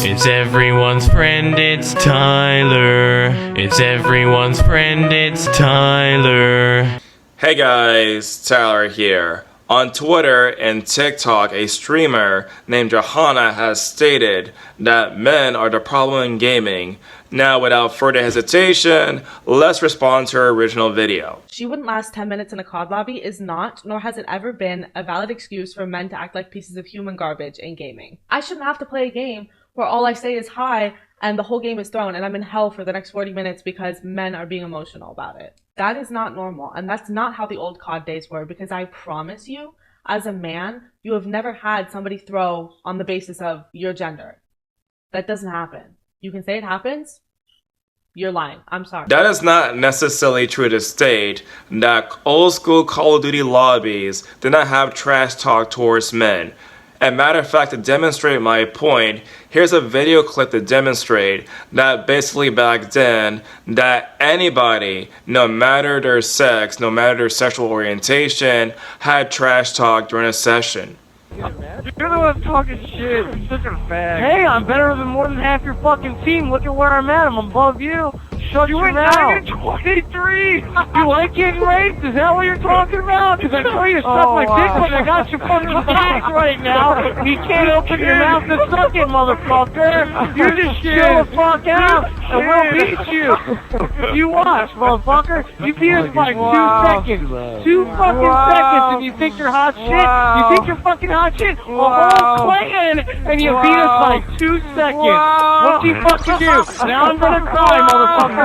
It's everyone's friend, it's Tyler. It's everyone's friend, it's Tyler. Hey guys, Tyler here. On Twitter and TikTok, a streamer named Johanna has stated that men are the problem in gaming. Now, without further hesitation, let's respond to her original video. She wouldn't last 10 minutes in a COD lobby is not, nor has it ever been, a valid excuse for men to act like pieces of human garbage in gaming. I shouldn't have to play a game where all I say is hi and the whole game is thrown and I'm in hell for the next 40 minutes because men are being emotional about it. That is not normal, and that's not how the old COD days were, because I promise you, as a man, you have never had somebody throw on the basis of your gender. That doesn't happen. You can say it happens. You're lying. I'm sorry. That is not necessarily true to state that old school Call of Duty lobbies did not have trash talk towards men. As a matter of fact, to demonstrate my point, here's a video clip to demonstrate that basically back then, that anybody, no matter their sex, no matter their sexual orientation, had trash talk during a session. You're the one talking shit. You're such a fag. Hey, I'm better than more than half your fucking team. Look at where I'm at. I'm above you. Shut your mouth. You went 23. You like getting raped? Is that what you're talking about? Because I tell you to suck my dick, but I got your fucking back right now. You can't open your mouth to suck it, motherfucker. You just chill the fuck out, and we'll beat you. You watch, motherfucker. You beat us by 2 seconds. 2 fucking seconds, and you think you're hot shit? You think you're fucking hot shit? A whole clan, and you beat us by 2 seconds. What'd you fucking do? Now I'm gonna cry, motherfucker.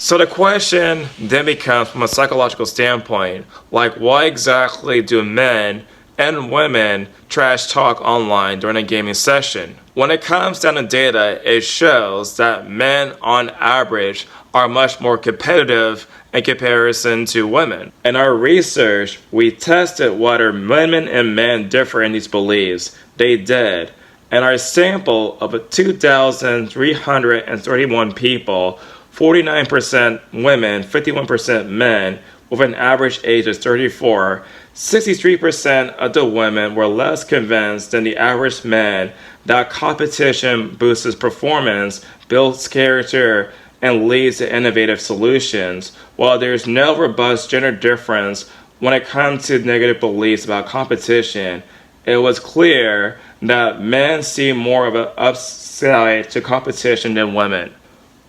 So the question then becomes, from a psychological standpoint, like, why exactly do men and women trash talk online during a gaming session? When it comes down to data, it shows that men on average are much more competitive in comparison to women. In our research, we tested whether women and men differ in these beliefs. They did. In our sample of 2,331 people, 49% women, 51% men, with an average age of 34, 63% of the women were less convinced than the average man that competition boosts performance, builds character, and leads to innovative solutions. While there's no robust gender difference when it comes to negative beliefs about competition, it was clear that men see more of an upside to competition than women.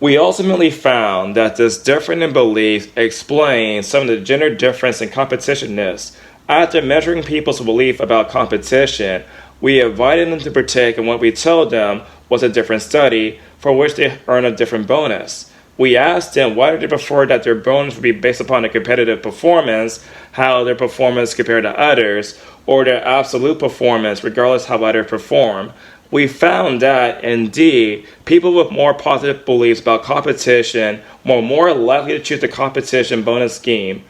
We ultimately found that this difference in beliefs explains some of the gender difference in competitiveness. After measuring people's belief about competition, we invited them to partake in what we told them was a different study for which they earn a different bonus. We asked them whether they preferred that their bonus would be based upon a competitive performance, how their performance compared to others, or their absolute performance regardless how others perform. We found that, indeed, people with more positive beliefs about competition were more likely to choose the competition bonus scheme.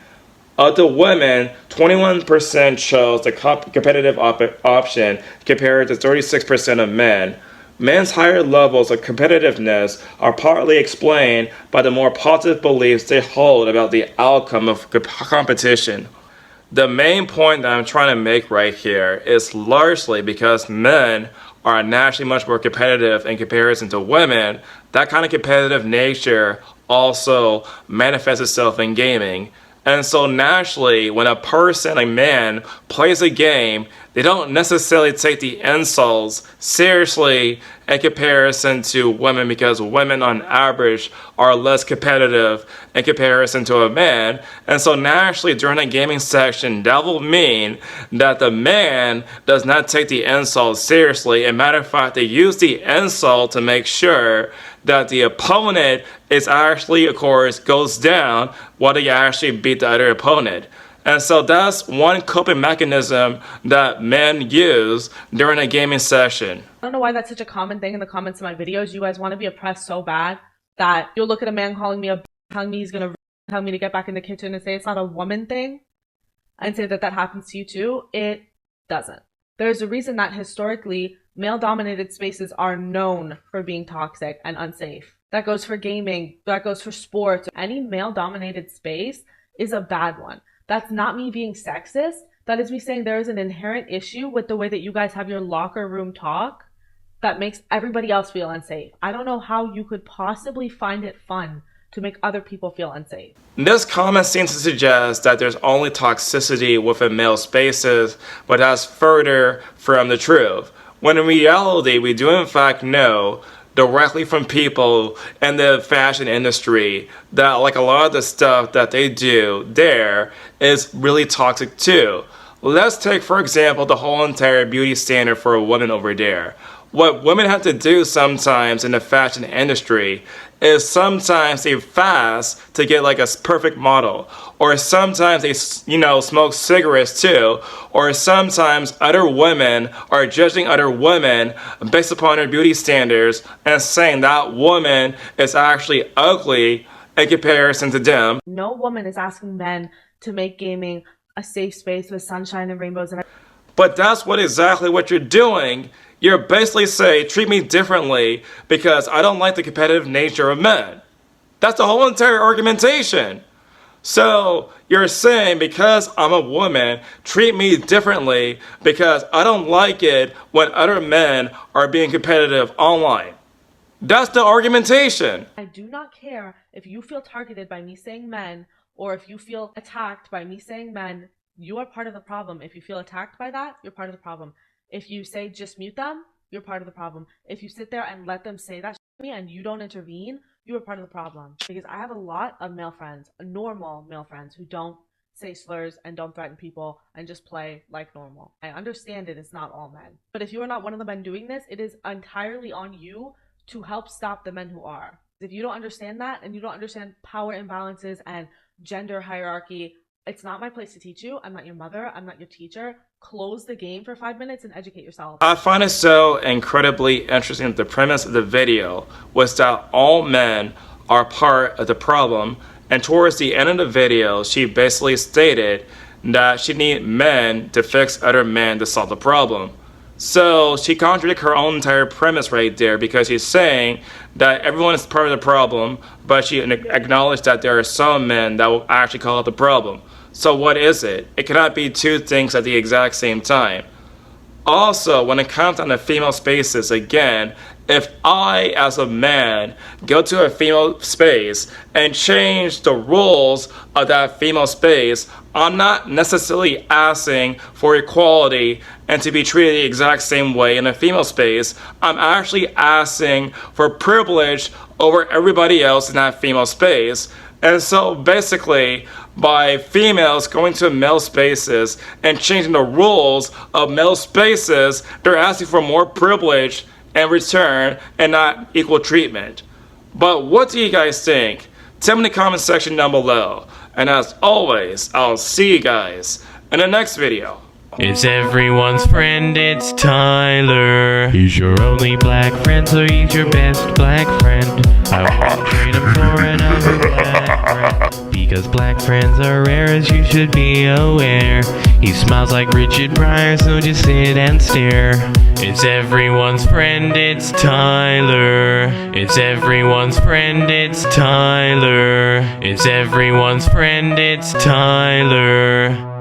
Of the women, 21% chose the competitive option compared to 36% of men. Men's higher levels of competitiveness are partly explained by the more positive beliefs they hold about the outcome of competition. The main point that I'm trying to make right here is largely because men are naturally much more competitive in comparison to women. That kind of competitive nature also manifests itself in gaming. And so naturally, when a person, a man, plays a game, they don't necessarily take the insults seriously in comparison to women, because women on average are less competitive in comparison to a man. And so naturally, during a gaming session, that will mean that the man does not take the insult seriously. As a matter of fact, they use the insult to make sure that the opponent is actually, of course, goes down while they actually beat the other opponent. And so that's one coping mechanism that men use during a gaming session. I don't know why that's such a common thing in the comments of my videos. You guys want to be oppressed so bad that you'll look at a man calling me a telling me he's going to tell me to get back in the kitchen and say it's not a woman thing and say that that happens to you too. It doesn't. There's a reason that historically male-dominated spaces are known for being toxic and unsafe. That goes for gaming, that goes for sports. Any male-dominated space is a bad one. That's not me being sexist. That is me saying there is an inherent issue with the way that you guys have your locker room talk that makes everybody else feel unsafe. I don't know how you could possibly find it fun to make other people feel unsafe. This comment seems to suggest that there's only toxicity within male spaces, but that's further from the truth. When in reality, we do in fact know directly from people in the fashion industry that like a lot of the stuff that they do there is really toxic too. Let's take, for example, the whole entire beauty standard for a woman over there. What women have to do sometimes in the fashion industry is sometimes they fast to get like a perfect model, or sometimes they, smoke cigarettes too, or sometimes other women are judging other women based upon their beauty standards and saying that woman is actually ugly in comparison to them. No woman is asking men to make gaming a safe space with sunshine and rainbows and But that's exactly what you're doing. You're basically saying, treat me differently because I don't like the competitive nature of men. That's the whole entire argumentation. So you're saying because I'm a woman, treat me differently because I don't like it when other men are being competitive online. That's the argumentation. I do not care if you feel targeted by me saying men, or if you feel attacked by me saying men. You are part of the problem. If you feel attacked by that, you're part of the problem. If you say just mute them, you're part of the problem. If you sit there and let them say that to me and you don't intervene, you are part of the problem. Because I have a lot of male friends, normal male friends, who don't say slurs and don't threaten people and just play like normal. I understand it's not all men. But if you are not one of the men doing this, it is entirely on you to help stop the men who are. If you don't understand that and you don't understand power imbalances and gender hierarchy, it's not my place to teach you. I'm not your mother. I'm not your teacher. Close the game for 5 minutes and educate yourself. I find it so incredibly interesting that the premise of the video was that all men are part of the problem, and towards the end of the video, she basically stated that she needed men to fix other men to solve the problem. So she contradicted her own entire premise right there, because she's saying that everyone is part of the problem, but she acknowledged that there are some men that will actually call out the problem. So what is it? It cannot be two things at the exact same time. Also, when it comes down to female spaces, again, if I, as a man, go to a female space and change the rules of that female space, I'm not necessarily asking for equality and to be treated the exact same way in a female space. I'm actually asking for privilege over everybody else in that female space. And so basically, by females going to male spaces and changing the rules of male spaces, they're asking for more privilege in return and not equal treatment. But what do you guys think? Tell me in the comment section down below. And as always, I'll see you guys in the next video. It's everyone's friend, it's Tyler. He's your only black friend, so he's your best black friend. I won't trade him for another black friend, because black friends are rare, as you should be aware. He smiles like Richard Pryor, so just sit and stare. It's everyone's friend, it's Tyler. It's everyone's friend, it's Tyler. It's everyone's friend, it's Tyler.